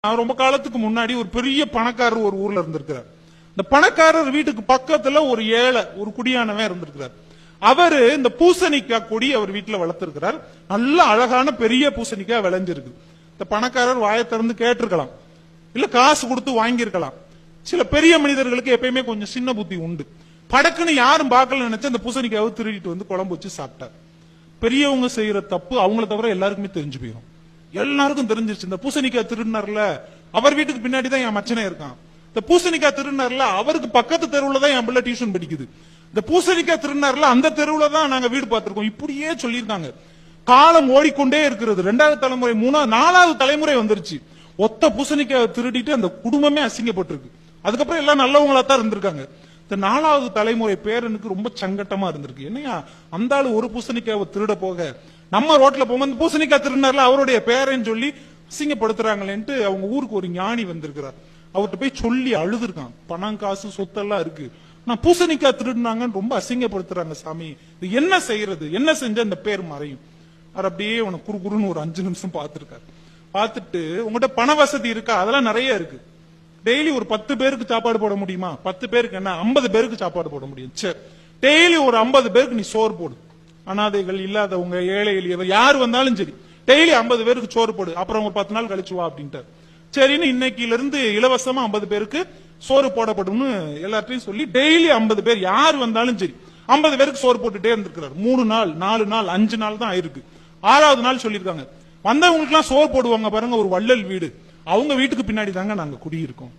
ரொம்ப காலத்துக்கு முன்னாடி ஒரு பெரிய பணக்காரர் ஒரு ஊர்ல இருந்திருக்கிறார். இந்த பணக்காரர் வீட்டுக்கு பக்கத்துல ஒரு ஏழை ஒரு குடியானவன் இருந்திருக்கிறார். அவரு இந்த பூசணிக்காய் கொடி அவர் வீட்டுல வளர்த்திருக்கிறார். நல்ல அழகான பெரிய பூசணிக்காய் விளைஞ்சிருக்கு. இந்த பணக்காரர் வாயை திறந்து கேட்டிருக்கலாம், இல்ல காசு கொடுத்து வாங்கியிருக்கலாம். சில பெரிய மனிதர்களுக்கு எப்பயுமே கொஞ்சம் சின்ன புத்தி உண்டு. படக்குன்னு யாரும் பார்க்கல நினைச்சு அந்த பூசணிக்காவை திருடிட்டு வந்து குழம்பு வச்சு சாப்பிட்டார். பெரியவங்க செய்யற தப்பு அவங்கள தவிர எல்லாருக்குமே தெரிஞ்சு போயிடும். எல்லாருக்கும் தெரிஞ்சிருச்சு, இந்த பூசணிக்காய் திருடினார்ல அவர் வீட்டுக்கு பின்னாடி தான் என் மச்சனே இருக்கான், இந்த பூசணிக்காய் திருடினார்ல அவருக்கு பக்கத்து தெருவுல தான் என் பிள்ளை டியூஷன் படிக்குது, இந்த பூசணிக்காய் திருடினார்ல அந்த தெருவுல தான் நாங்க வீடு பார்த்திருக்கோம். இப்படியே சொல்லியிருக்காங்க. காலம் ஓடிக்கொண்டே இருக்கிறது. 2வது தலைமுறை 3வது 4வது தலைமுறை வந்துருச்சு. ஒத்த பூசணிக்காய் திருடிட்டு அந்த குடும்பமே அசிங்கப்பட்டிருக்கு. அதுக்கப்புறம் எல்லாம் நல்லவங்களா தான் இருந்திருக்காங்க. இந்த 4வது தலைமுறை பேரனுக்கு ரொம்ப சங்கட்டமா இருந்திருக்கு. என்னையா அந்த ஆளு ஒரு பூசணிக்காவை திருட போக நம்ம ரோட்ல போங்க இந்த பூசணிக்காய் திருடினார்ல அவருடைய பேரன்னு சொல்லி அசிங்கப்படுத்துறாங்களேன்ட்டு அவங்க ஊருக்கு ஒரு ஞானி வந்திருக்கிறார். அவர்கிட்ட போய் சொல்லி அழுதுருக்கான். பணம் காசு சொத்தெல்லாம் இருக்கு, நான் பூசணிக்காய் திருடினாங்கன்னு ரொம்ப அசிங்கப்படுத்துறாங்க சாமி, இது என்ன செய்யறது, என்ன செஞ்சா இந்த பேர் மறையும். அவர் அப்படியே உனக்கு குறுகுறுன்னு ஒரு 5 நிமிஷம் பார்த்திருக்காரு. பார்த்துட்டு உங்ககிட்ட பண வசதி இருக்கா, அதெல்லாம் நிறைய இருக்கு, டெய்லி ஒரு 10 பேருக்கு சாப்பாடு போட முடியுமா, 10 பேருக்கு என்ன 50 பேருக்கு சாப்பாடு போட முடியும், சரி டெய்லி ஒரு 50 பேருக்கு நீ சோறு போடு, அனாதைகள் இல்லாதவங்க ஏழை எளியவர் யார் வந்தாலும் சரி டெய்லி 50 பேருக்கு சோறு போடு, அப்புறம் ஒரு 10 நாள் கழிச்சு வா அப்படின்ட்டார். சரின்னு இன்னைக்குல இருந்து இலவசமா 50 பேருக்கு சோறு போடப்படும் எல்லாத்தையும் சொல்லி டெய்லி 50 பேர் யார் வந்தாலும் சரி 50 பேருக்கு சோறு போட்டுட்டே இருந்திருக்கிறார். 3 நாள் 4 நாள் 5 நாள் தான் ஆயிருக்கு. 6வது நாள் சொல்லிருக்காங்க, வந்தவங்களுக்கு எல்லாம் சோறு போடுவாங்க பாருங்க, ஒரு வள்ளல் வீடு, அவங்க வீட்டுக்கு பின்னாடி தாங்க நாங்க குடியிருக்கோம்.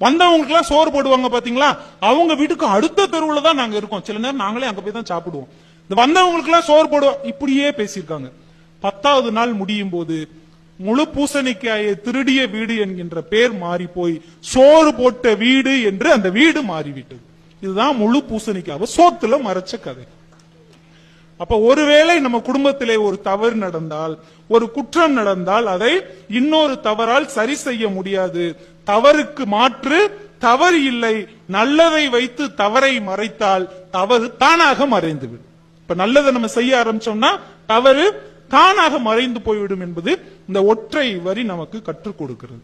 வந்தவங்களுக்கு எல்லாம் சோறு போடுவாங்க பாத்தீங்களா, அவங்க வீட்டுக்கு அடுத்த தெருவுல தான் நாங்க இருக்கோம், சில நேரம் நாங்களே அங்க போய் தான் சாப்பிடுவோம், இந்த வந்தவங்களுக்கு எல்லாம் சோறு போடுவோம். இப்படியே பேசியிருக்காங்க. 10வது நாள் முடியும் போது முழு பூசணிக்காயை திருடிய வீடு என்கின்ற பேர் மாறி போய் சோறு போட்ட வீடு என்று அந்த வீடு மாறிவிட்டது. இதுதான் முழு பூசணிக்காவை சோத்துல மறைச்ச கதை. அப்ப ஒருவேளை நம்ம குடும்பத்திலே ஒரு தவறு நடந்தால், ஒரு குற்றம் நடந்தால் அதை இன்னொரு தவறால் சரி செய்ய முடியாது. தவறுக்கு மாற்று தவறு இல்லை, நல்லதை வைத்து தவறை மறைத்தால் தவறு தானாக மறைந்துவிடும். இப்ப நல்லதை நம்ம செய்ய ஆரம்பிச்சோம்னா தவறு தானாக மறைந்து போய்விடும் என்பது இந்த ஒற்றை வரி நமக்கு கற்றுக் கொடுக்கிறது.